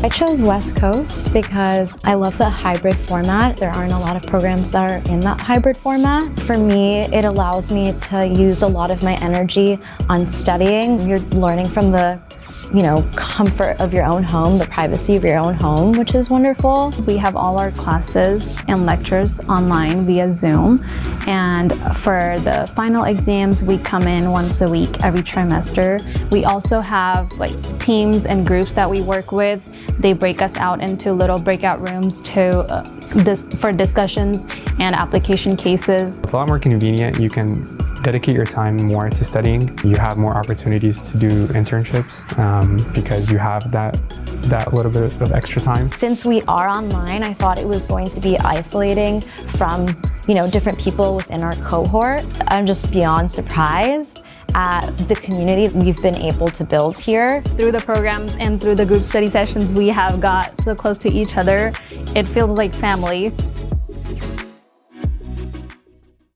I chose West Coast because I love the hybrid format. There aren't a lot of programs that are in that hybrid format. For me, it allows me to use a lot of my energy on studying. You're learning from the comfort of your own home, the privacy of your own home, which is wonderful. We have all our classes and lectures online via Zoom. And for the final exams, we come in once a week, every trimester. We also have teams and groups that we work with. They break us out into little breakout rooms for discussions and application cases. It's a lot more convenient. You can dedicate your time more to studying. You have more opportunities to do internships because you have that little bit of extra time. Since we are online, I thought it was going to be isolating from different people within our cohort. I'm just beyond surprised at the community we've been able to build here. Through the programs and through the group study sessions we have got so close to each other, it feels like family.